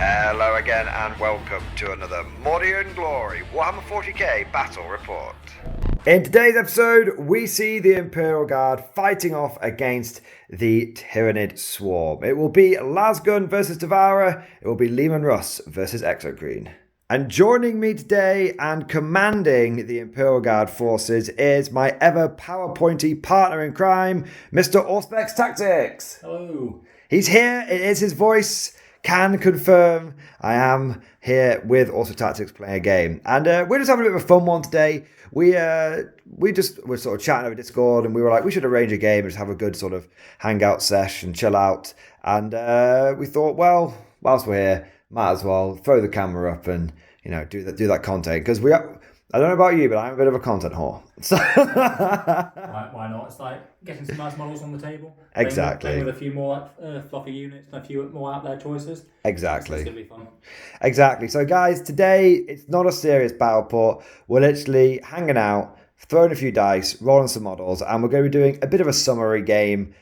Hello again and welcome to another Mordian Glory Warhammer 40k Battle Report. In today's episode, we see the Imperial Guard fighting off against the Tyranid Swarm. It will be Lasgun versus Devourer, it will be Leman Russ versus Exocrine. And joining me today and commanding the Imperial Guard forces is my ever PowerPointy partner in crime, Mr. Auspex Tactics. Hello. He's here, it is his voice. Can confirm I am here with Auspex Tactics playing a game. And we're just having a bit of a fun one today. We're sort of chatting over Discord and we were like, we should arrange a game and just have a good sort of hangout sesh and chill out. And we thought, well, whilst we're here, might as well throw the camera up and, you know, do that content. Because I don't know about you, but I'm a bit of a content whore. So Why not? It's like getting some nice models on the table. Exactly. Playing with a few more fluffy units and a few more out there choices. Exactly. It's going to be fun. Exactly. So guys, today it's not a serious battle port. We're literally hanging out, throwing a few dice, rolling some models, and we're going to be doing a bit of a summary game.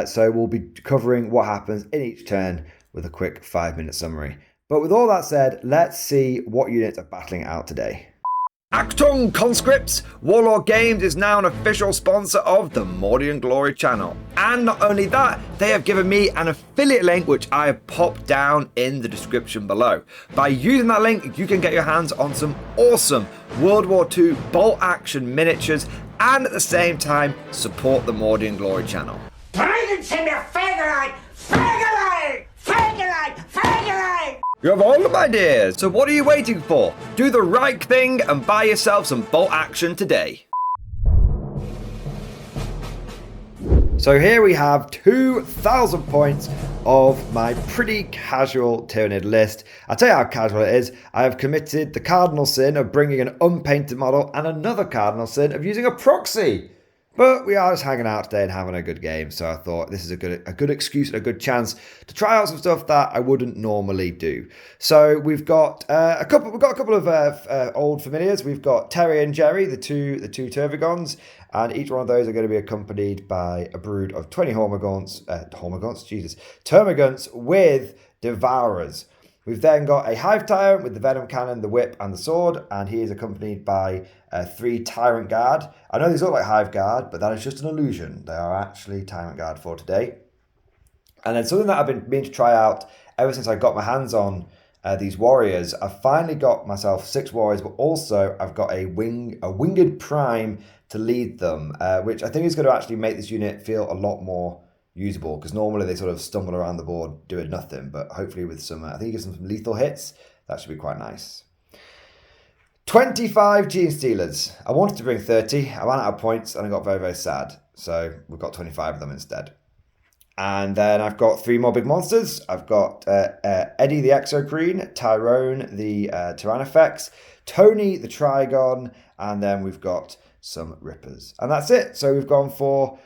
So we'll be covering what happens in each turn with a quick 5-minute summary. But with all that said, let's see what units are battling out today. Actung Conscripts! Warlord Games is now an official sponsor of the Mordian Glory channel. And not only that, they have given me an affiliate link which I have popped down in the description below. By using that link, you can get your hands on some awesome World War II bolt action miniatures and at the same time support the Mordian Glory channel. Bring it to me, Fagerite! Fagerite! Fagerite! Fagerite! You have all the ideas, so what are you waiting for? Do the right thing and buy yourself some bolt action today. So here we have 2,000 points of my pretty casual Tyranid list. I'll tell you how casual it is. I have committed the cardinal sin of bringing an unpainted model and another cardinal sin of using a proxy. But we are just hanging out today and having a good game, so I thought this is a good excuse and a good chance to try out some stuff that I wouldn't normally do. So we've got a couple of old familiars. We've got Terry and Jerry, the two Tervigons, and each one of those are going to be accompanied by a brood of 20 Termagants with Devourers. We've then got a Hive Tyrant with the Venom Cannon, the Whip, and the Sword, and he is accompanied by 3 Tyrant Guard. I know these look like Hive Guard, but that is just an illusion. They are actually Tyrant Guard for today. And then something that I've been meaning to try out ever since I got my hands on these warriors. I've finally got myself 6 warriors, but also I've got a Winged Prime to lead them, which I think is going to actually make this unit feel a lot more usable, because normally they sort of stumble around the board doing nothing, but hopefully with some, I think you get some lethal hits, that should be quite nice. 25 Gene Stealers. I wanted to bring 30, I ran out of points and I got very, very sad, so we've got 25 of them instead. And then I've got 3 more big monsters. I've got Eddie the Exocrine, Tyrone the Tyrannifex, Tony the Trigon, and then we've got some Rippers. And that's it. So we've gone for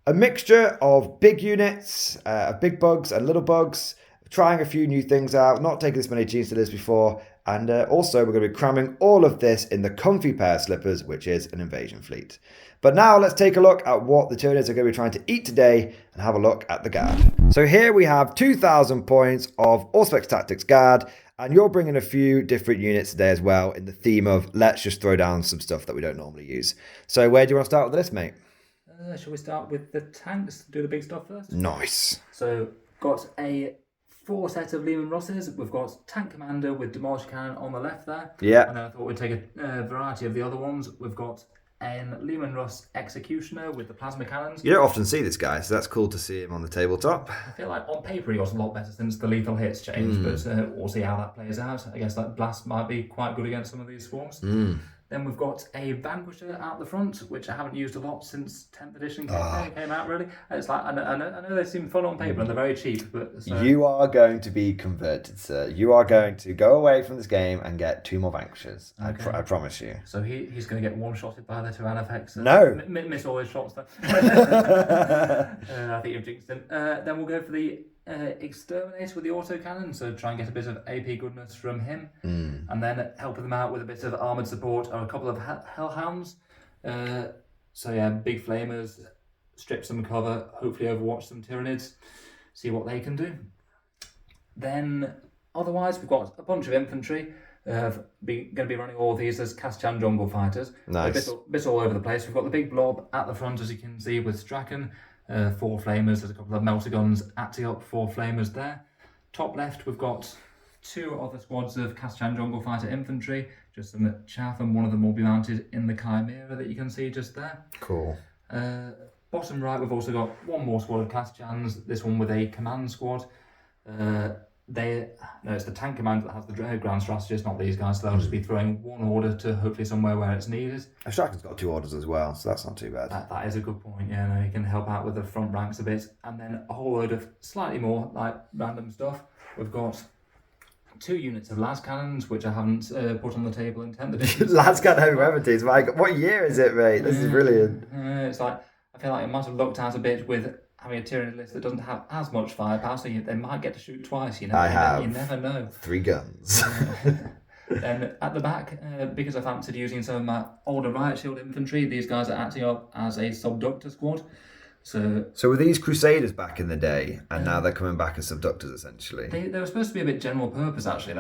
a mixture of big units, big bugs and little bugs, trying a few new things out, not taking this many Gene Stealers before, and also we're going to be cramming all of this in the comfy pair of slippers, which is an invasion fleet. But now let's take a look at what the Tyranids are going to be trying to eat today and have a look at the Guard. So here we have 2,000 points of Auspex Tactics Guard, and you're bringing a few different units today as well in the theme of let's just throw down some stuff that we don't normally use. So where do you want to start with this, mate? Shall we start with the tanks? Do the big stuff first? Nice. So, got a 4 set of Leman Russes. We've got Tank Commander with Demolish Cannon on the left there. Yeah. And then I thought we'd take a variety of the other ones. We've got a Leman Russ Executioner with the Plasma Cannons. You don't often see this guy, so that's cool to see him on the tabletop. I feel like on paper he got a lot better since the lethal hits changed, but we'll see how that plays out. I guess that Blast might be quite good against some of these swarms. Then we've got a Vanquisher out the front, which I haven't used a lot since 10th edition came out, really. It's like, I know they seem fun on paper and they're very cheap, but... So... You are going to be converted, sir. You are going to go away from this game and get 2 more Vanquishers. Okay. I promise you. So he's going to get one-shotted by the Tyrannifex. No. Miss all his shots then. I think you've jinxed him. Then we'll go for the Exterminator with the autocannon, so try and get a bit of AP goodness from him, and then helping them out with a bit of armoured support or a couple of Hellhounds. So yeah, big flamers, strip some cover, hopefully overwatch some Tyranids, see what they can do. Then Otherwise, we've got a bunch of infantry. Going to be running all of these as Kaschan jungle fighters. Nice. A bit all over the place. We've got the big blob at the front, as you can see, with Strachan, 4 flamers. There's a couple of melter guns at the up, 4 flamers there. Top left, we've got 2 other squads of Kaschan jungle fighter infantry. Just some chaff, and one of them will be mounted in the Chimera that you can see just there. Cool. Bottom right, we've also got 1 more squad of Kaschans. This one with a command squad. It's the tank command that has the ground strategist, not these guys, so they'll just be throwing 1 order to hopefully somewhere where it's needed. Strachan's got 2 orders as well, so that's not too bad. That is a good point, yeah, no, you can help out with the front ranks a bit. And then a whole load of slightly more like random stuff. We've got 2 units of las cannons, which I haven't put on the table in 10th edition. Lads can't have remedies. What year is it, mate? This is brilliant. It's like, I feel like it might have looked out a bit with having a Tyranid list that doesn't have as much firepower, so they might get to shoot twice. You never know. 3 guns. Then at the back, because I fancied using some of my older riot shield infantry, these guys are acting up as a subductor squad. So were these Crusaders back in the day, and now they're coming back as subductors, essentially? They were supposed to be a bit general purpose, actually.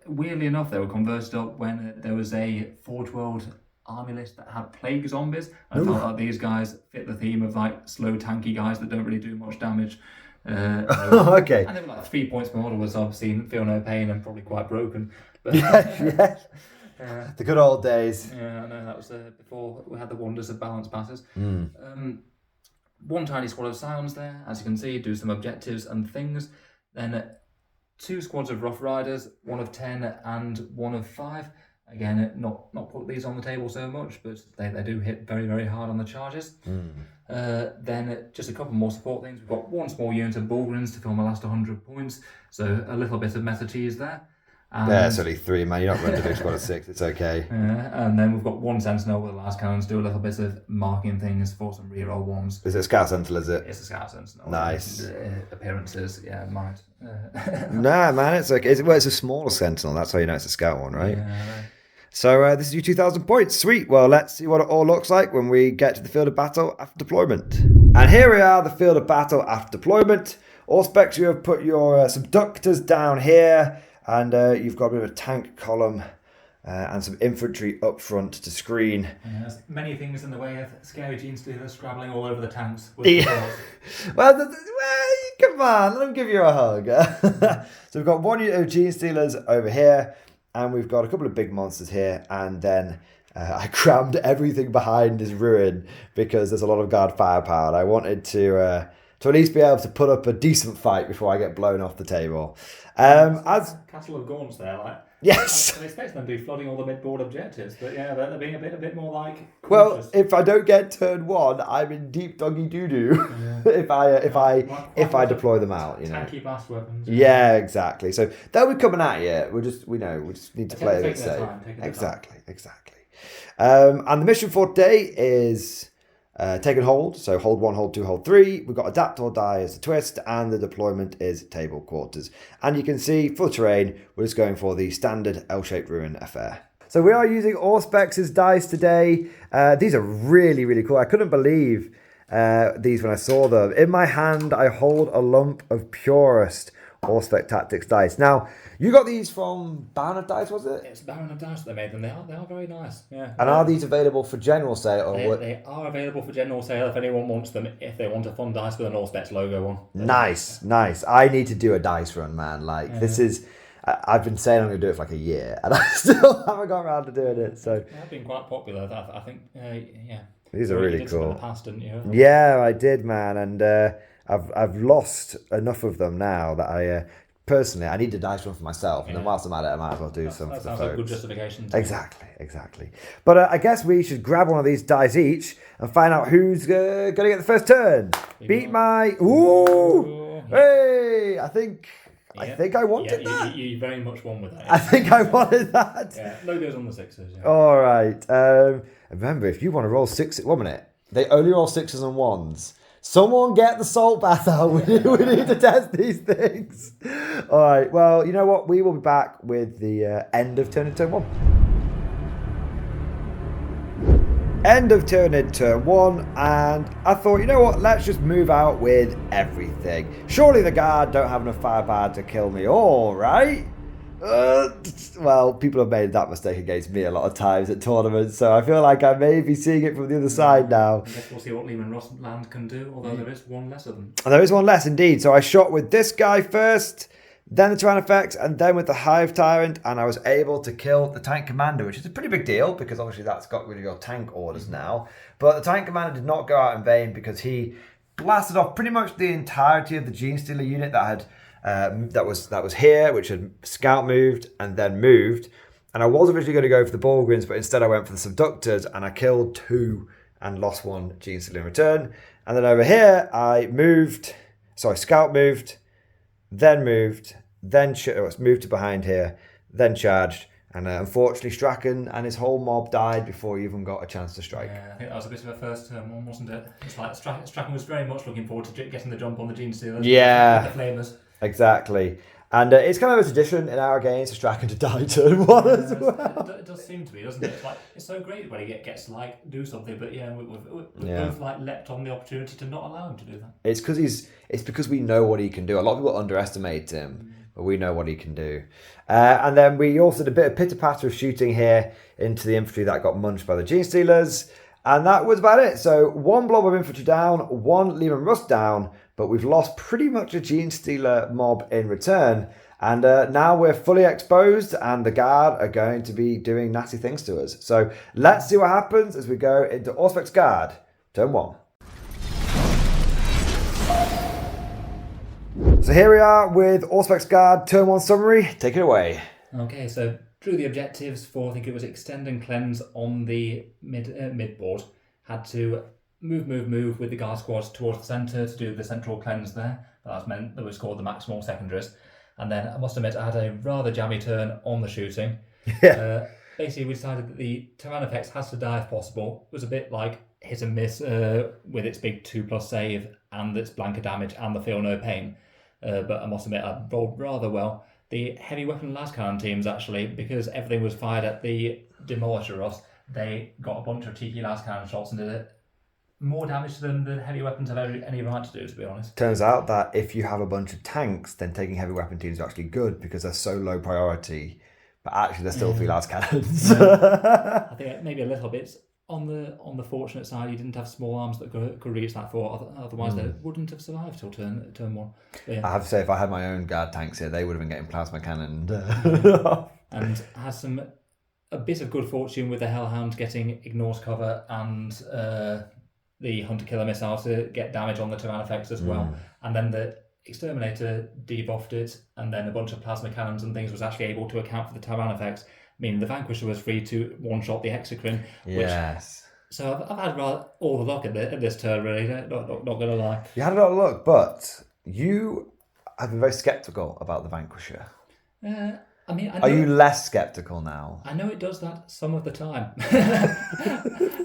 Weirdly enough, they were converted up when there was a Forge World army list that had plague zombies. I thought that these guys fit the theme of like slow, tanky guys that don't really do much damage. Okay. And they were like 3 points per model, was obviously feel no pain and probably quite broken. But, yeah. The good old days. Yeah, I know, that was before we had the wonders of balance passes. 1 tiny squad of Scions there, as you can see, do some objectives and things. Then 2 squads of Rough Riders, 1 of 10 and 1 of 5. Again, not put these on the table so much, but they do hit very, very hard on the charges. Then just a couple more support things. We've got 1 small unit of Bulgarins to fill my last 100 points, so a little bit of meta tease there. It's only 3, man. You're not running a big squad of 6. It's okay. And then we've got 1 Sentinel with the last cannons, do a little bit of marking things for some reroll ones. Is it a Scout Sentinel, is it? It's a Scout Sentinel. Nice. Appearances, yeah, might. Nah, man, it's okay. It's a smaller Sentinel. That's how you know it's a Scout one, right? Yeah. So this is your 2,000 points. Sweet. Well, let's see what it all looks like when we get to the field of battle after deployment. And here we are, the field of battle after deployment. Auspex, you have put your subductors down here, and you've got a bit of a tank column and some infantry up front to screen. There's many things in the way of scary Gene Stealers scrabbling all over the tanks. Well, come on, let them give you a hug. So we've got 1 unit of Gene Stealers over here, and we've got a couple of big monsters here, and then I crammed everything behind this ruin because there's a lot of guard firepower, and I wanted to at least be able to put up a decent fight before I get blown off the table. As Castle of Gaunt's there, like. Yes. I expect them to be flooding all the mid-board objectives, but yeah, they're being a bit more like. Well, cautious. if I don't get turn 1, I'm in deep doggy doo doo. If I deploy them out, you know. Tanky blast weapons. Yeah, exactly. So they'll be coming at you. We just need to play a bit safe. Exactly. And the mission for today is take and hold. So hold 1, hold 2, hold 3. We've got adapt or die as a twist, and the deployment is table quarters. And you can see for the terrain, we're just going for the standard L-shaped ruin affair. So we are using Auspex's dice today. These are really, really cool. I couldn't believe these when I saw them. In my hand, I hold a lump of purest Auspex Tactics dice. Now, you got these from Baron of Dice, was it? It's Baron of Dice that made them. They are very nice. Yeah. And are these available for general sale? They are available for general sale if anyone wants them. If they want a fun dice with an Auspex logo on. Nice. I need to do a dice run, man. This is. I've been saying I'm going to do it for like a year, and I still haven't got around to doing it. So they've been quite popular. I think. Yeah. These are really cool. In the past, didn't you? Yeah, I did, man, and I've lost enough of them now that I personally I need a dice run for myself, and then whilst I'm at it, I might as well do some for the folks. That sounds like a good justification. Exactly. But I guess we should grab one of these dice each and find out who's going to get the first turn. Beat my Hey! I think I wanted that. You very much won with that. I think I wanted that. Yeah, logos on the 6s. Yeah. All right. Remember, if you want to roll 6, 1 minute. They only roll 6s and 1s. Someone get the salt bath out. We need to test these things. All right. Well, you know what? We will be back with the end of turn 1. End of Tyranid turn 1, and I thought, you know what, let's just move out with everything. Surely the guard don't have enough firepower to kill me all, right? Well, people have made that mistake against me a lot of times at tournaments, so I feel like I may be seeing it from the other side now. I guess we'll see what Lehman Land can do, although there is one less of them. There is one less indeed, so I shot with this guy first, then the Tyrannifex, and then with the Hive Tyrant, and I was able to kill the Tank Commander, which is a pretty big deal, because obviously that's got rid of your tank orders now. But the Tank Commander did not go out in vain, because he blasted off pretty much the entirety of the Gene Stealer unit that had that was here, which had scout moved and then moved. And I was originally going to go for the Borgrins, but instead I went for the Subductors, and I killed 2 and lost 1 Gene Stealer in return. And then over here, scout moved, then moved, then moved to behind here, then charged, and unfortunately Strachan and his whole mob died before he even got a chance to strike. Yeah, I think that was a bit of a first turn one, wasn't it? It's like Strachan was very much looking forward to getting the jump on the Gene Stealers. Yeah, the Flamers. Exactly. And it's kind of a tradition in our games for Strachan to die turn 1 as well. It does seem to be, doesn't it? It's so great when he gets to do something, but yeah, we've both leapt on the opportunity to not allow him to do that. It's because we know what he can do. A lot of people underestimate him, but we know what he can do. And then we also did a bit of pitter-patter of shooting here into the infantry that got munched by the Gene Stealers. And that was about it. So 1 blob of infantry down, 1 Lehman Rust down, but we've lost pretty much a Gene Stealer mob in return. And now we're fully exposed, and the Guard are going to be doing nasty things to us. So let's see what happens as we go into Auspex Guard, turn 1. So here we are with Auspex Guard, turn 1 summary. Take it away. Okay, so drew the objectives for, I think it was extend and cleanse on the mid board. Had to move with the guard squads towards the centre to do the central cleanse there. That meant that we scored the maximal secondaries. And then I must admit I had a rather jammy turn on the shooting. Yeah. Basically we decided that the Tyrannifex has to die if possible. It was a bit like hit and miss with its big 2+ save and its blanket damage and the feel no pain. But I must admit I rolled rather well. The heavy weapon lascannon teams actually, because everything was fired at the Demolisher Rust, they got a bunch of Tiki lascannon shots and did it more damage to them than heavy weapons have any right to do, to be honest. Turns out that if you have a bunch of tanks, then taking heavy weapon teams is actually good because they're so low priority, but actually they're still 3 lascannons. I think maybe a little bit on the fortunate side, you didn't have small arms that could reach that far. Otherwise, they wouldn't have survived till turn 1. Yeah. I have to say, if I had my own guard tanks here, they would have been getting plasma cannoned. And had a bit of good fortune with the Hellhound getting Ignore's cover and the Hunter Killer missile to get damage on the Tyrannifex as well. And then the Exterminator debuffed it, and then a bunch of plasma cannons and things was actually able to account for the Tyrannifex, meaning the Vanquisher was free to one-shot the Exocrine. Yes. So I've had all the luck at this turn, really, not going to lie. You had a lot of luck, but you have been very sceptical about the Vanquisher. Are you less sceptical now? I know it does that some of the time.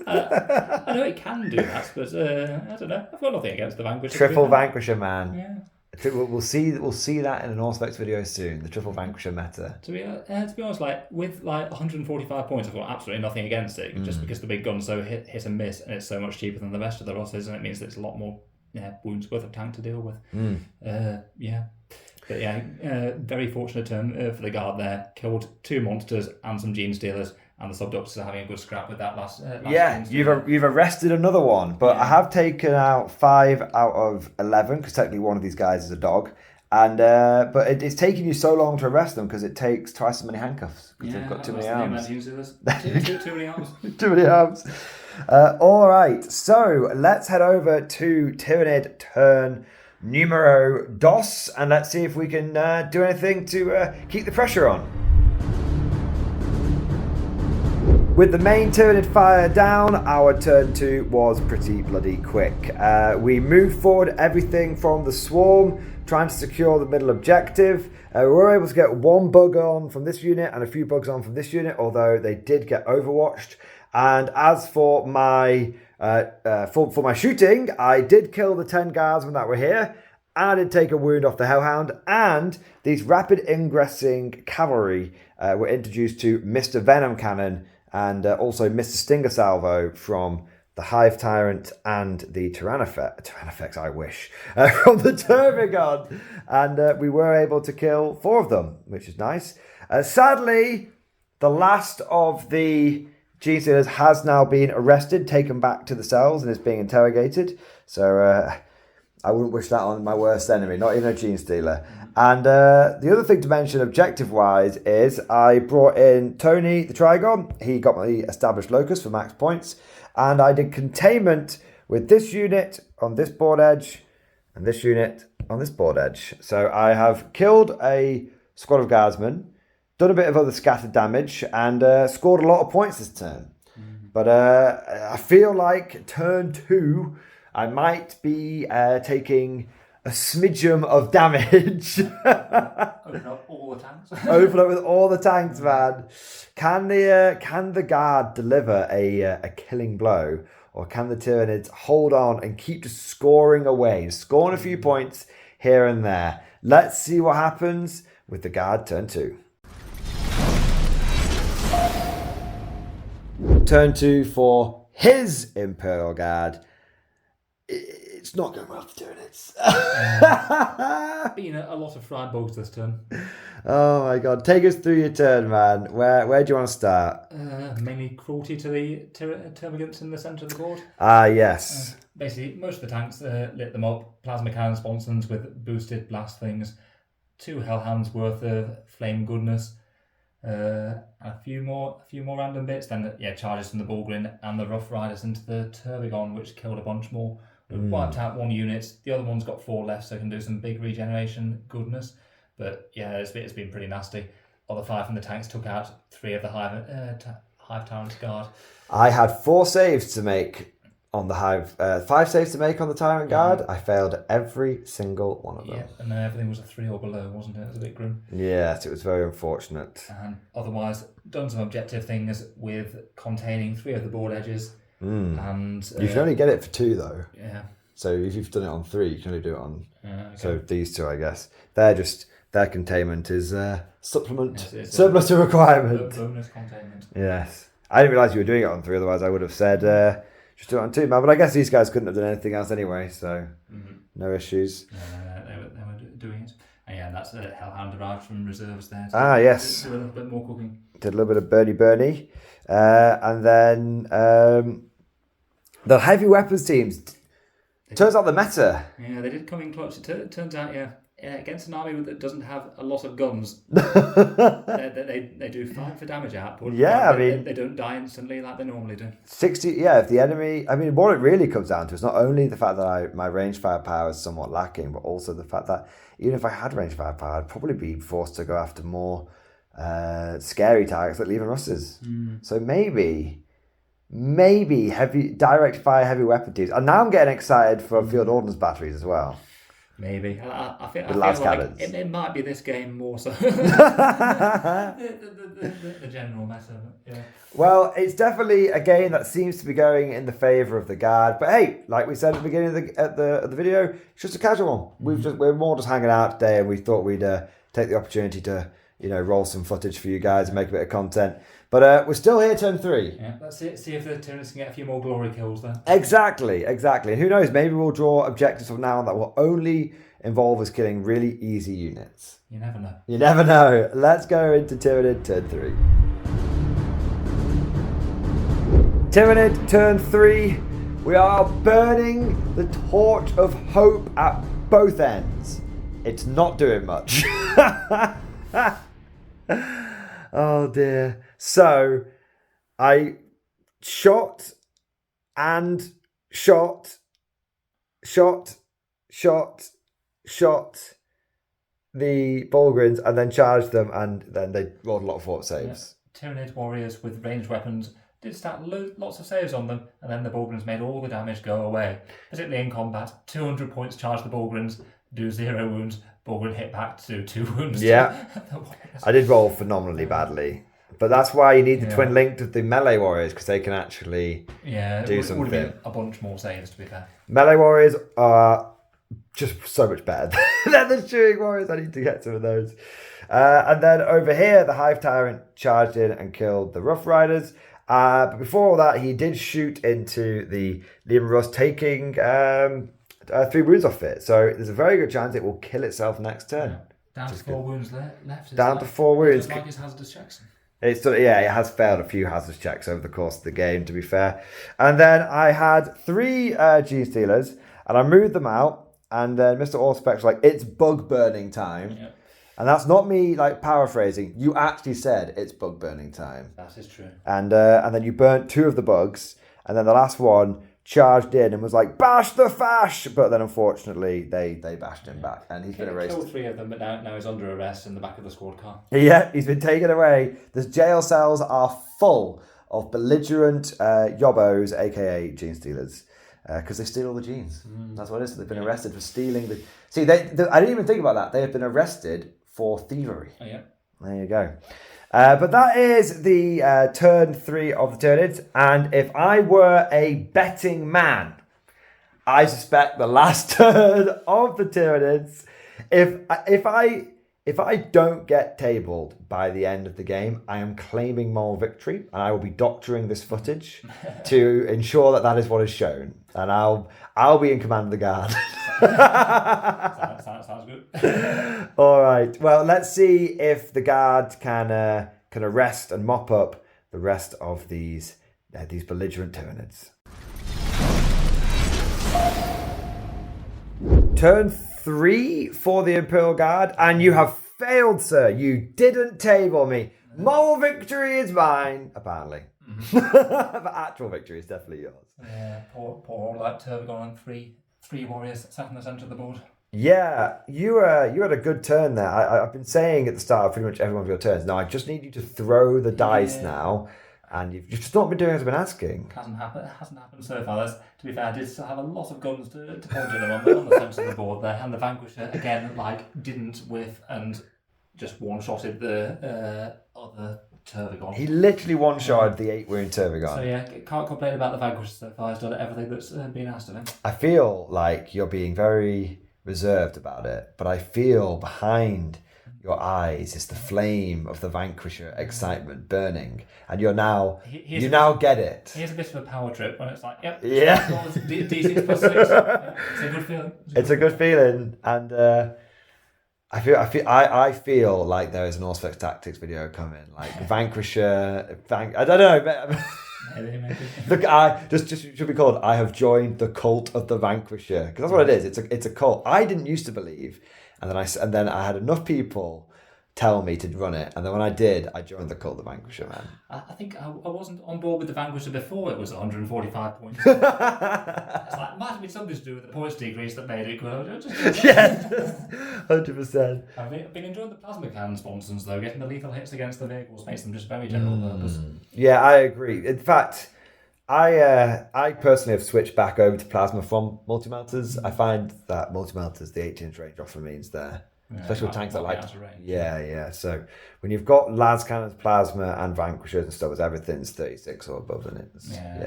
I know it can do that, but I don't know. I've got nothing against the Vanquisher. Triple Vanquisher, man. Yeah. We'll see that in an Auspex video soon. The Triple Vanquisher meta. To be honest, with 145 points, I've got absolutely nothing against it. Just because the big gun's so hit and miss, and it's so much cheaper than the rest of the rosters, and it means that it's a lot more wounds worth of tank to deal with. But very fortunate turn for the Guard there. Killed 2 monsters and some Gene Stealers, and the Subductors are having a good scrap with that last you've arrested another one, but I have taken out 5 out of 11 because technically one of these guys is a dog, and but it's taking you so long to arrest them because it takes twice as many handcuffs because they've got too many arms. Too many arms. Too many arms. All right, so let's head over to Tyranid turn numero dos, and let's see if we can do anything to keep the pressure on. With the main Tyranid fire down, our turn 2 was pretty bloody quick. We moved forward everything from the swarm, trying to secure the middle objective. We were able to get 1 bug on from this unit and a few bugs on from this unit, although they did get overwatched. And as for my for my shooting, I did kill the 10 guardsmen that were here, and I did take a wound off the Hellhound, and these rapid ingressing cavalry were introduced to Mr. Venom Cannon, and also missed a stinger salvo from the Hive Tyrant and the Tyrannifex, I wish, from the Tervigon. And we were able to kill 4 of them, which is nice. Sadly, the last of the Gene Stealers has now been arrested, taken back to the cells, and is being interrogated. So I wouldn't wish that on my worst enemy, not even a Gene Stealer. And the other thing to mention objective-wise is I brought in Tony, the Trigon. He got my established locus for max points. And I did containment with this unit on this board edge and this unit on this board edge. So I have killed a squad of guardsmen, done a bit of other scattered damage, and scored a lot of points this turn. But I feel like turn 2, I might be taking a smidgen of damage. Open up all the tanks. Open up with all the tanks, man. Can the guard deliver a killing blow, or can the Tyranids hold on and keep just scoring away, scoring a few points here and there? Let's see what happens with the guard turn 2. Turn 2 for his Imperial Guard. It's not going well for Tyranids. Been a lot of fried bugs this turn. Oh my god. Take us through your turn, man. Where do you want to start? Mainly cruelty to the termagants in the centre of the board. Ah, yes. Basically, most of the tanks lit them up. Plasma cannon sponsons with boosted blast things. 2 Hellhounds worth of flame goodness. A few more random bits. Then, charges from the Bulgrin and the Rough Riders into the Tervigon, which killed a bunch more. We've wiped out 1 unit. The other one's got 4 left, so can do some big regeneration goodness. But yeah, it's been pretty nasty. Other 5 from the tanks took out 3 of the Hive Tyrant's guard. I had 4 saves to make on the Hive, 5 saves to make on the Tyrant Guard. I failed every single one of them. Yeah, and then everything was a 3 or below, wasn't it? It was a bit grim. Yes, it was very unfortunate. And otherwise, done some objective things with containing 3 of the board edges. And You can only get it for 2 though. Yeah. So if you've done it on 3, you can only do it on. Okay. So these 2, I guess, their containment is supplement, It's surplus to requirement. Bonus containment. Yes, I didn't realise you were doing it on 3. Otherwise, I would have said just do it on 2, man. But I guess these guys couldn't have done anything else anyway, so no issues. They were doing it. And yeah, that's a Hellhound derived from reserves there. Yes. Do a little bit more cooking. Did a little bit of Bernie. And then the heavy weapons teams. Turns out the meta. Yeah, they did come in clutch. It turns out, against an army that doesn't have a lot of guns, they do fine for damage output. Yeah, I mean... They don't die instantly like they normally do. 60, if the enemy... I mean, what it really comes down to is not only the fact that my range firepower is somewhat lacking, but also the fact that even if I had range firepower, I'd probably be forced to go after more scary targets like Leaven Russes. So maybe heavy direct fire heavy weapon teams. And now I'm getting excited for field ordnance batteries as well. Maybe. I feel las like cannons. It might be this game more so. the general meta. Yeah. Well, it's definitely a game that seems to be going in the favour of the guard. But hey, like we said at the beginning of the video, it's just a casual one. We're more just hanging out today, and we thought we'd take the opportunity to roll some footage for you guys and make a bit of content. But we're still here, turn 3. Yeah, let's see if the Tyranids can get a few more glory kills then. Exactly. And who knows, maybe we'll draw objectives from now on that will only involve us killing really easy units. You never know. You never know. Let's go into Tyranid turn 3. Tyranid turn 3. We are burning the torch of hope at both ends. It's not doing much. Oh dear. So I shot the Bulgrins and then charged them, and then they rolled a lot of fort saves. Yeah. Tyranid warriors with ranged weapons did stack lots of saves on them, and then the Bulgrins made all the damage go away. Particularly in combat, 200 points charge the Bulgrins, do 0 wounds. Bulgrin hit back to 2 wounds. Yeah, I did roll phenomenally badly. But that's why you need the twin link to the melee warriors, because they can actually do something. It would have been a bunch more saves, to be fair. Melee warriors are just so much better than the shooting warriors. I need to get some of those. And then over here, the Hive Tyrant charged in and killed the Rough Riders. But before all that, he did shoot into the Liam Russ, taking 3 wounds off it. So there's a very good chance it will kill itself next turn. Down to 4 wounds left. Down to 4 wounds. Just like his hazardous checks. It has failed a few hazardous checks over the course of the game, to be fair. And then I had 3 Gene Stealers, and I moved them out. And then Mr. Auspex was like, it's bug burning time. Yep. And that's not me like paraphrasing. You actually said it's bug burning time. That is true. And then you burnt 2 of the bugs, and then the last one charged in and was like, bash the fash! But then unfortunately they bashed him back, and he's been erased. Killed 3 of them, but now he's under arrest in the back of the squad car. Yeah, he's been taken away. The jail cells are full of belligerent yobbos, aka gene stealers, because they steal all the genes. That's what it is. They've been arrested for stealing the... See, I didn't even think about that. They have been arrested for thievery. Oh, yeah. There you go. But that is the turn 3 of the Tyranids. And if I were a betting man, I suspect the last turn of the Tyranids, if I don't get tabled by the end of the game, I am claiming moral victory, and I will be doctoring this footage to ensure that is what is shown. And I'll be in command of the guard. Sounds good. All right. Well, let's see if the guard can arrest and mop up the rest of these belligerent Tyranids. Turn 3 for the Imperial Guard, and you have failed, sir. You didn't table me. Moral victory is mine, apparently. But actual victory is definitely yours. Yeah, poor old Turvagon and three warriors sat in the centre of the board. Yeah, you had a good turn there. I've been saying at the start of pretty much every one of your turns. Now I just need you to throw the dice now, and you've just not been doing as I've been asking. Hasn't happened so far. To be fair, I did still have a lot of guns to point at them on the centre of the board there, and the Vanquisher again didn't whiff and just one-shotted the other Turvagon. He literally one-shotted the 8-wound Turvagon. So yeah, can't complain about the Vanquisher so far. He's done everything that's been asked of him. I feel like you're being very reserved about it, but I feel behind your eyes is the flame of the Vanquisher excitement burning, and you now get it. Here's a bit of a power trip when it's like, yep, yeah, D6 plus 6. Yeah, it's a good feeling. It's a good feeling, and I feel like there is an Auspex Tactics video coming, like Vanquisher. I don't know. Maybe. Look, just should be called. I have joined the cult of the Vanquisher, because that's what it is. It's a cult. I didn't used to believe, and then I had enough people tell me to run it, and then when I did, I joined the cult of the Vanquisher, man. I think I wasn't on board with the Vanquisher before it was 145 points. It's like, it might have been something to do with the points decrease that made it good. Yes, 100%. I've been enjoying the plasma cannon sponsons though. Getting the lethal hits against the vehicles makes them just very general purpose. Yeah, I agree. In fact, I personally have switched back over to plasma from multi-melters. I find that multi-melters, the 18-inch range often means there. Yeah, especially with tanks that like... Yeah. So when you've got las cannons, plasma, and vanquishers and stuff, everything's 36 or above, and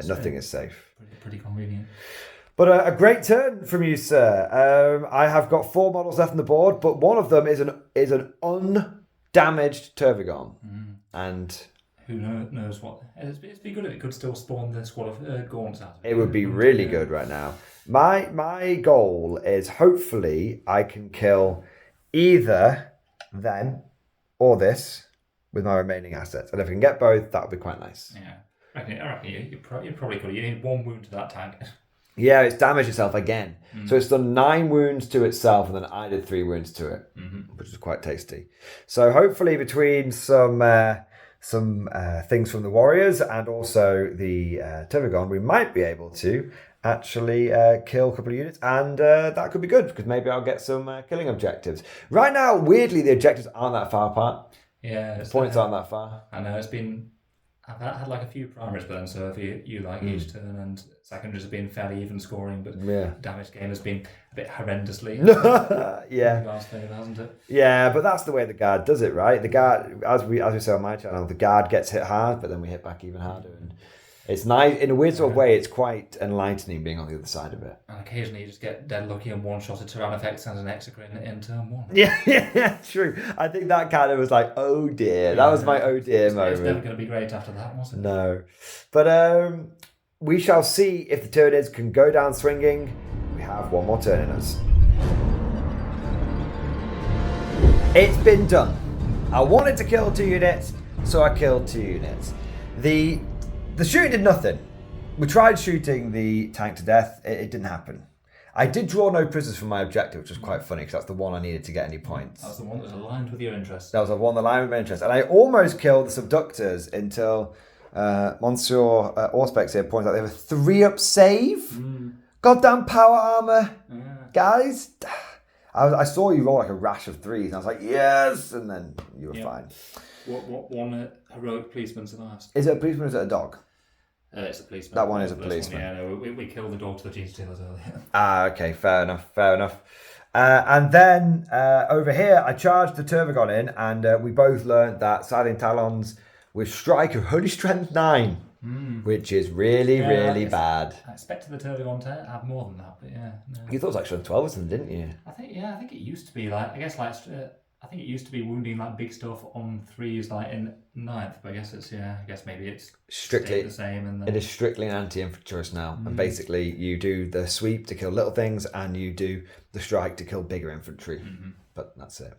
nothing is safe. Pretty convenient. But a great turn from you, sir. I have got 4 models left on the board, but one of them is an undamaged Turvagon. And... who knows what... It'd be good if it could still spawn the squad of Gaunts out. It would be really good right now. My goal is hopefully I can kill either them or this with my remaining assets. And if I can get both, that would be quite nice. Yeah. I reckon you probably could. You need 1 wound to that tank. Yeah, it's damaged itself again. So it's done 9 wounds to itself, and then I did 3 wounds to it, which is quite tasty. So hopefully between some things from the Warriors and also the Turvagon, we might be able to actually kill a couple of units, and that could be good, because maybe I'll get some killing objectives. Right now, weirdly, the objectives aren't that far apart. Yeah. The points aren't that far. I know, I've had like a few primaries burn, so if you like each turn, and secondaries have been fairly even scoring, but the damage game has been a bit horrendously. Yeah. Last favour, hasn't it? Yeah, but that's the way the guard does it, right? The guard, as we say on my channel, the guard gets hit hard, but then we hit back even harder, and It's nice in a weird sort of way. It's quite enlightening being on the other side of it. And occasionally you just get dead lucky and one-shot a Tyranids and an Exocrine in turn 1. Yeah, true. I think that kind of was like, oh dear. That was my oh dear moment. It's never going to be great after that, was it? No. But we shall see if the Tyranids can go down swinging. We have one more turn in us. It's been done. I wanted to kill 2 units, so I killed 2 units. The shooting did nothing. We tried shooting the tank to death. It didn't happen. I did draw no prisoners from my objective, which was quite funny because that's the one I needed to get any points. That was the one that was aligned with your interest. That was the one that aligned with my interest. And I almost killed the subductors until Monsieur Auspex here points out they have a 3-up save. Goddamn power armor. Guys. I saw you roll like a rash of 3s and I was like, yes! And then you were fine. What one heroic policeman survives? Is it a policeman or is it a dog? It's a policeman. That one is a policeman. Yeah, no, we killed the dog to the jeans stealers earlier. Okay, fair enough. And then over here, I charged the Turvagon in, and we both learned that Scything Talons with Strike of Holy Strength 9, which is really bad. I expected the Turvagon to have more than that, but yeah. No. You thought it was like Strength 12 or something, didn't you? I think it used to be like, I think it used to be wounding like big stuff on 3s like in 9th, but I guess maybe it's strictly the same. And it is strictly an anti-infantry choice now, and basically you do the sweep to kill little things, and you do the strike to kill bigger infantry. But that's it.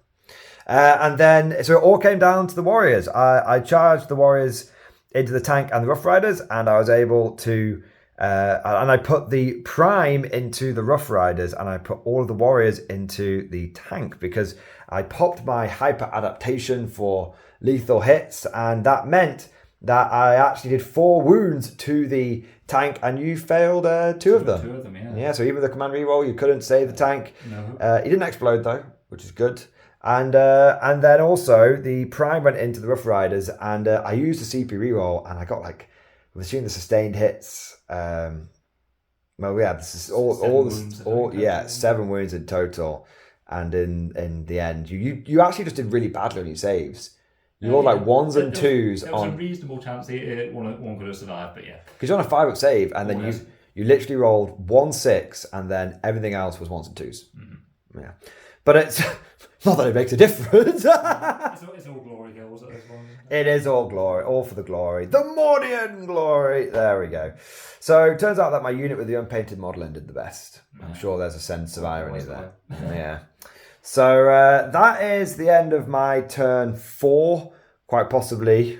And then so it all came down to the warriors. I charged the warriors into the tank and the Rough Riders, and I was able to. And I put the prime into the Rough Riders, and I put all of the warriors into the tank because I popped my hyper adaptation for lethal hits, and that meant that I actually did 4 wounds to the tank, and you failed 2 of them. 2 of them, yeah. Yeah, so even the command reroll, you couldn't save the tank. No. He didn't explode though, which is good. And then also the prime went into the Rough Riders, and I used the CP reroll, and I got like, with assuming the sustained hits. This is all 7 wounds in total. And in the end, you actually just did really badly on your saves. You rolled like 1s and 2s there was a reasonable chance one could have survived, but yeah. Because you're on a 5-up save, and then you literally rolled 1 6, and then everything else was 1s and 2s. Yeah, but it's not that it makes a difference. It's all glory kills at this point. It is all glory, all for the glory. The Mordian glory. There we go. So it turns out that my unit with the unpainted model did the best. I'm sure there's a sense of irony there. Yeah. So that is the end of my turn 4. Quite possibly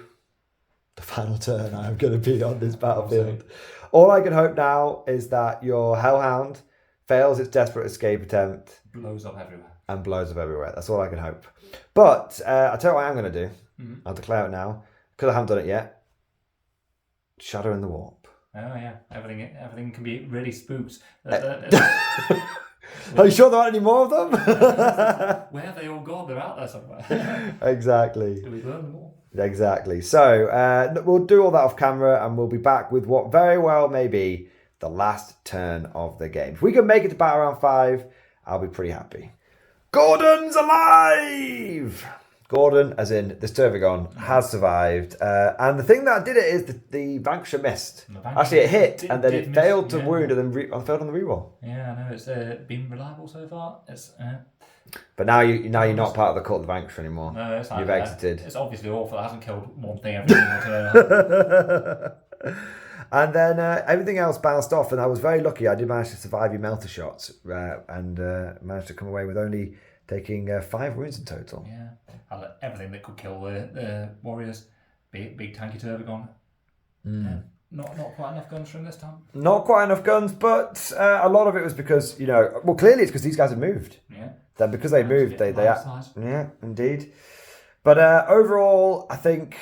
the final turn I'm going to be on this battlefield. All I can hope now is that your Hellhound fails its desperate escape attempt. Blows up everywhere. And blows up everywhere. That's all I can hope. But I'll tell you what I am going to do. I'll declare it now, because I haven't done it yet. Shadow in the Warp. Oh yeah, everything can be really spooked. Are you sure there aren't any more of them? Where have they all gone? They're out there somewhere. Exactly. Do we learn them all? Exactly. So we'll do all that off camera, and we'll be back with what very well may be the last turn of the game. If we can make it to battle round 5, I'll be pretty happy. Gordon's alive! Gordon, as in this Turvagon, has survived. And the thing that did it is the Vanquisher missed. Actually, it hit, and then it failed to wound, and then failed on the reroll. Yeah, I know. It's been reliable so far. But now you're not part of the cult of the Vanquisher anymore. No, it's You've exited. It's obviously awful. It hasn't killed one thing every single turn. And then everything else bounced off, and I was very lucky. I did manage to survive your melter shots, and managed to come away with only taking 5 wounds in total. Yeah, everything that could kill the warriors. Big tanky Turvagon. Not quite enough guns from this time. Not quite enough guns, but a lot of it was because clearly it's because these guys have moved. Yeah. Then because they moved, they yeah, indeed. But overall, I think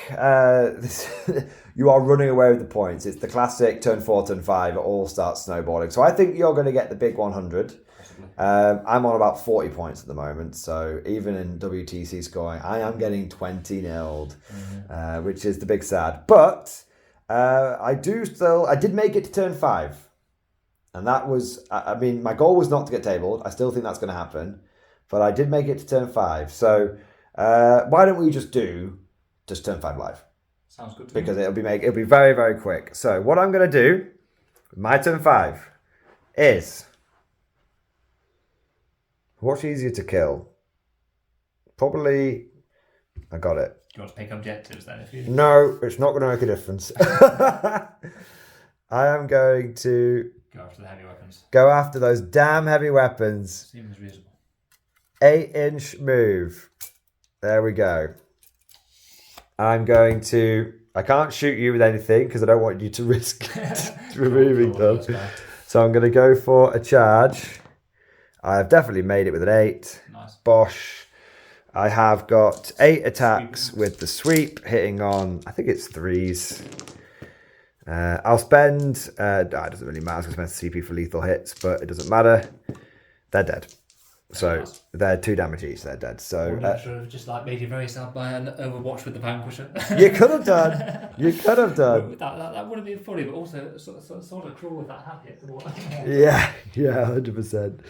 you are running away with the points. It's the classic turn 4, turn 5. It all starts snowballing. So I think you're going to get the big 100. I'm on about 40 points at the moment. So even in WTC scoring, I am getting 20-0'd, which is the big sad. But I did make it to turn 5. And that was, my goal was not to get tabled. I still think that's going to happen. But I did make it to turn 5. So why don't we just turn 5 live? Sounds good to because me. it'll be very, very quick. So what I'm going to do, my turn 5, is what's easier to kill? Probably, I got it. Do you want to pick objectives then? If you... No, it's not going to make a difference. I am going to Go after the heavy weapons. go after those damn heavy weapons. Seems reasonable. 8-inch move. There we go. I can't shoot you with anything because I don't want you to risk removing them. So I'm going to go for a charge. I've definitely made it with an 8. Nice. Bosh. I have got 8 attacks with the sweep, hitting on, I think it's 3s. I'll spend, it doesn't really matter, I was going to spend CP for lethal hits, but it doesn't matter. They're dead. So they're 2 damage each, they're dead. So should have just made you very sad by an Overwatch with the Vanquisher. You could have done. You could have done. that would have been funny, but also sort of cruel with that hat hit. Yeah, 100%.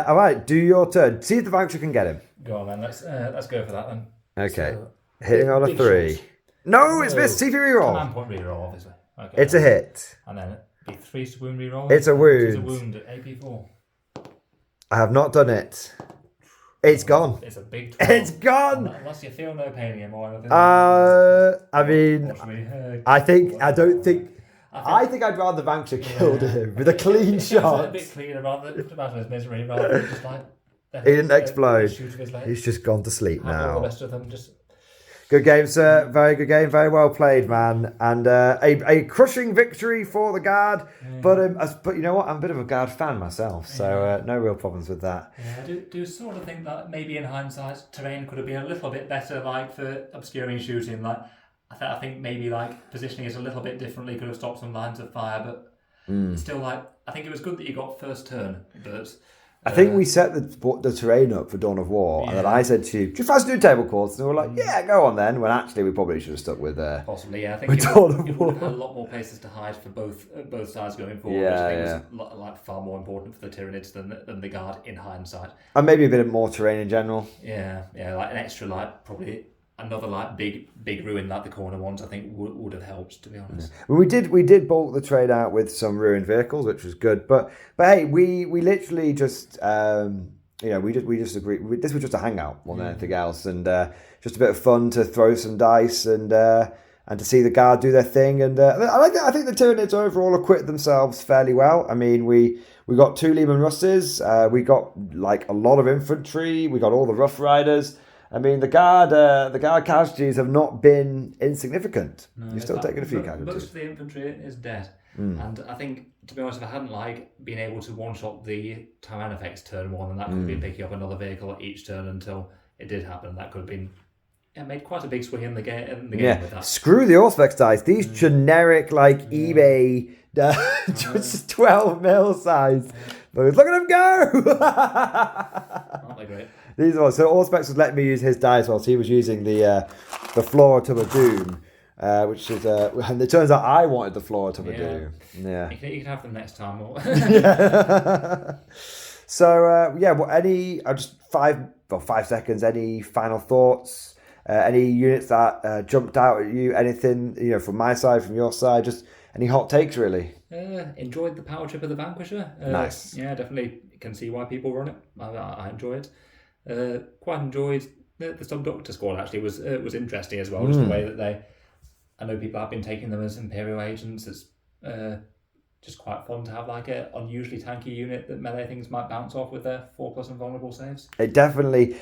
All right, do your turn. See if the Vanquisher can get him. Go on then, let's go for that then. Okay, So, hitting on a 3. shots. No, it's missed. CP reroll. Command point reroll, obviously. Okay. It's a hit. And then be 3 wound reroll. It's a wound. It's a wound at AP4. I have not done it. It's gone. It's a big 12. It's gone. Unless you feel no pain anymore. I mean, I think I'd rather the Vanquisher killed him with a clean a shot. bit cleaner rather than his misery, rather than just He didn't explode. shoot of his leg. He's just gone to sleep All the now. rest of them just... Good game, sir. Very good game. Very well played, man. And a crushing victory for the Guard. Yeah. But you know what? I'm a bit of a Guard fan myself, so no real problems with that. Yeah, I do sort of think that maybe in hindsight, terrain could have been a little bit better, for obscuring shooting. I think maybe positioning it a little bit differently could have stopped some lines of fire, but still, I think it was good that you got first turn, but. I think we set the terrain up for Dawn of War, and then I said to you, "Do you fancy doing table courts?" And we were like, "Yeah, go on then." When actually we probably should have stuck with possibly, yeah. I think with it Dawn of would War. have had a lot more places to hide for both sides going forward, Yeah, which I think was far more important for the Tyranids than the Guard in hindsight. And maybe a bit more terrain in general. Yeah, an extra probably another big ruin like the corner ones. I think would have helped, to be honest. Well, we did bulk the trade out with some ruined vehicles, which was good. But hey, we literally just we just agreed. This was just a hangout more than anything else, and just a bit of fun to throw some dice and to see the Guard do their thing. And I think the Tyranids overall acquitted themselves fairly well. I mean, we got 2 Lehman Russes. We got a lot of infantry. We got all the Rough Riders. I mean, the guard casualties have not been insignificant. No, You've still taken a few casualties. Most of the infantry is dead. And I think, to be honest, if I hadn't been able to one-shot the Tyrannifex turn 1, then that could have been picking up another vehicle at each turn until it did happen. That could have been made quite a big swing in the game with that. Screw the Auspex dice. These generic eBay just 12 mil size. Look at them go! Aren't they great? These are so Auspex was letting me use his dice whilst he was using the Flora Tub of Doom, which is and it turns out I wanted the Flora Tub of Doom. Yeah. You can have them next time. Or... So just 5 seconds. Any final thoughts? Any units that jumped out at you? Anything from my side, from your side? Just any hot takes, really? Enjoyed the power trip of the Vanquisher. Nice. Yeah, definitely can see why people run it. I enjoy it. Quite enjoyed the Subdoctor squad. Actually, was interesting as well. Just the way that I know people have been taking them as Imperial agents. It's just quite fun to have an unusually tanky unit that melee things might bounce off with their 4+ invulnerable saves. It definitely.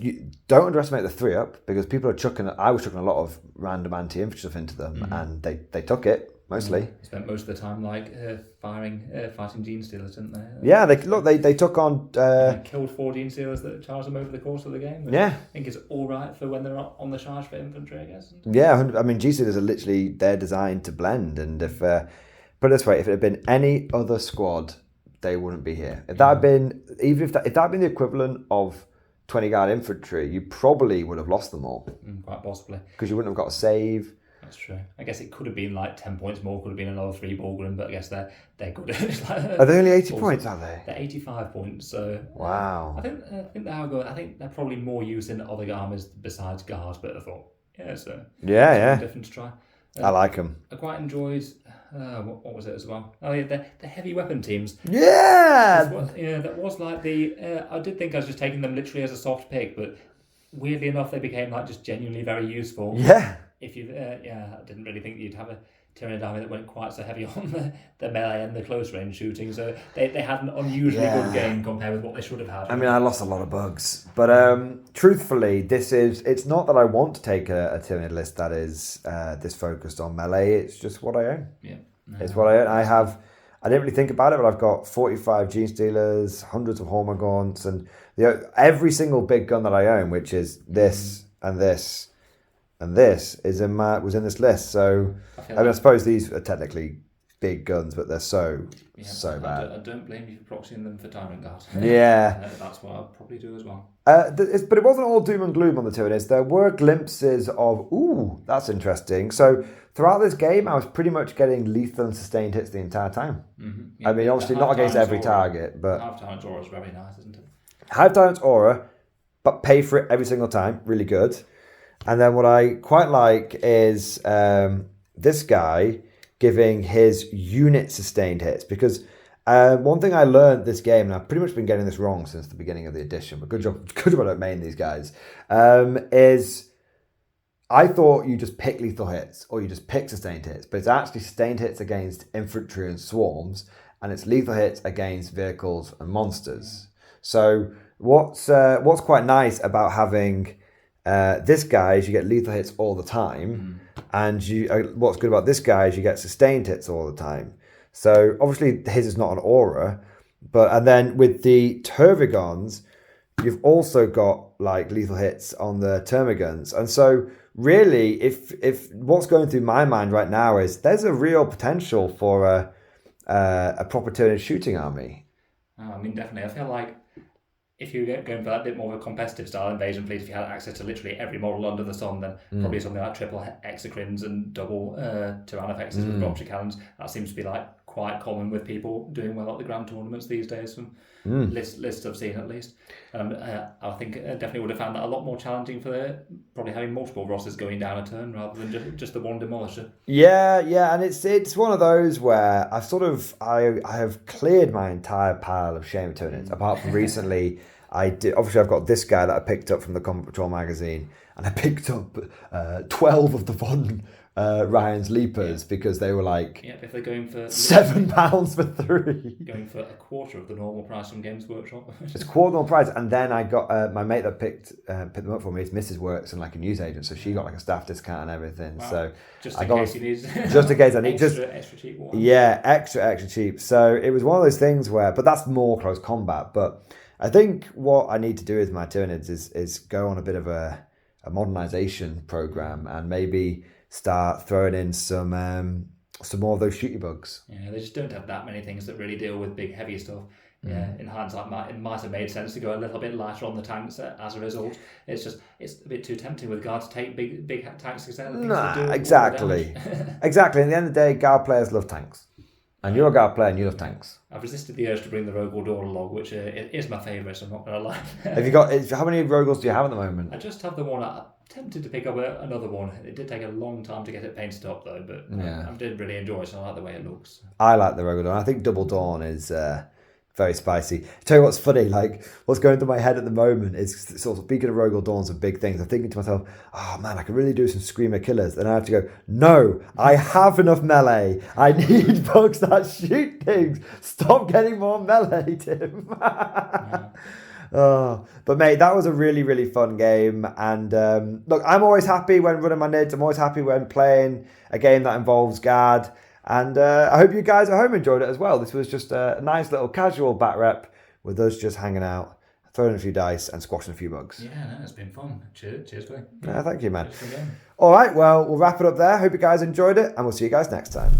You don't underestimate the 3-up because people are chucking. I was chucking a lot of random anti-infantry stuff into them, and they took it mostly. Spent most of the time fighting Gene Stealers, didn't they? Yeah, they took on. Killed 4 Gene Stealers that charged them over the course of the game. Yeah, I think it's all right for when they're not on the charge for infantry, I guess. Yeah, I mean, G-Stealers are literally they're designed to blend, and if put it this way, if it had been any other squad, they wouldn't be here. If that had been if that had been the equivalent of 20 Guard infantry, you probably would have lost them all. Quite possibly. Because you wouldn't have got a save. That's true. I guess it could have been 10 points more, could have been another 3 Borgren, but I guess they're good. Are they only 80 points, are they? They're 85 points, so... Wow. I think they are good. I think they're probably more used in other armies besides Guards, but I thought, yeah, so Yeah. different to try. I like them. I quite enjoyed. What was it as well? Oh yeah, the heavy weapon teams. Yeah. That was like I did think I was just taking them literally as a soft pick, but weirdly enough, they became like just genuinely very useful. Yeah. If you, I didn't really think you'd have a Tyranid army that went quite so heavy on the melee and the close range shooting, so they had an unusually good game compared with what they should have had. I mean, I lost a lot of bugs, but truthfully, it's not that I want to take a Tyranid list that is this focused on melee. It's just what I own. Yeah, it's what I own. I didn't really think about it, but I've got 45 Gene Stealers, hundreds of Hormagaunts, and every single big gun that I own, which is this and this and this, was in this list. So I suppose these are technically big guns, but they're so bad. I don't blame you for proxying them for Tyrant Guard. Yeah. That's what I'll probably do as well. But it wasn't all doom and gloom on the Tyranids. There were glimpses of, that's interesting. So throughout this game, I was pretty much getting lethal and sustained hits the entire time. Mm-hmm. Yeah, I mean, obviously not against every target, but... Hive Tyrant's Aura is very nice, isn't it? Hive Tyrant's Aura, but pay for it every single time. Really good. And then what I quite like is this guy giving his unit sustained hits, because one thing I learned this game, and I've pretty much been getting this wrong since the beginning of the edition, but good job I don't main these guys, is I thought you just pick lethal hits or you just pick sustained hits, but it's actually sustained hits against infantry and swarms, and it's lethal hits against vehicles and monsters. So what's quite nice about having this guy is you get lethal hits all the time, and what's good about this guy is you get sustained hits all the time. So obviously his is not an aura, and then with the Tervigons, you've also got like lethal hits on the Termagants, and so really, if what's going through my mind right now is there's a real potential for a proper Tyranid shooting army. Oh, I mean, definitely. I feel like if you're going for that bit more of a competitive style invasion fleet, if you had access to literally every model under the sun, then probably something like triple Exocrines and double Tyrannofexes with dropship cannons, that seems to be like quite common with people doing well at the grand tournaments these days, from lists I've seen at least. I think I definitely would have found that a lot more challenging for probably having multiple Rosses going down a turn rather than just the one Demolisher. Yeah, and it's one of those where I have cleared my entire pile of Shame Tyranids, apart from recently. Obviously I've got this guy that I picked up from the Combat Patrol magazine, and I picked up 12 of the Von Ryan's Leapers because they were like if they're going for £7 for 3, going for a quarter of the normal price from Games Workshop. It's quarter of the normal price. And then I got my mate that picked them up for me. His missus works in like a newsagent, so she got like a staff discount and everything. Wow. So just in case you need just in case I need extra cheap one. Yeah, extra cheap. So it was one of those things but that's more close combat. But I think what I need to do with my Tyranids is go on a bit of a modernization program and maybe start throwing in some more of those shooty bugs. Yeah, they just don't have that many things that really deal with big heavy stuff. Yeah, in hindsight, it might have made sense to go a little bit lighter on the tanks as a result. It's a bit too tempting with Guard to take big tanks because they're the things that do exactly. Exactly. At the end of the day, Guard players love tanks. And you're a Guard player and you love tanks. I've resisted the urge to bring the Rogue Door log, which is my favourite, so I'm not going to lie. How many Rogals do you have at the moment? I just have the one. I'm tempted to pick up another one. It did take a long time to get it painted up though, but I did really enjoy it, so I like the way it looks. I like the Rogue Dawn. I think Double Dawn is very spicy. Tell you what's funny, like what's going through my head at the moment is sort of speaking of Rogue Dawns and big things. I'm thinking to myself, oh man, I could really do some Screamer Killers. And I have to go, no, I have enough melee. I need bugs that shoot things. Stop getting more melee, Tim. But mate, that was a really, really fun game. And look, I'm always happy when running my NIDs. I'm always happy when playing a game that involves Guard. And I hope you guys at home enjoyed it as well. This was just a nice little casual bat rep with us just hanging out, throwing a few dice and squashing a few bugs. Yeah, it's been fun. Cheers, buddy. Thank you, man. All right, well, we'll wrap it up there. Hope you guys enjoyed it, and we'll see you guys next time.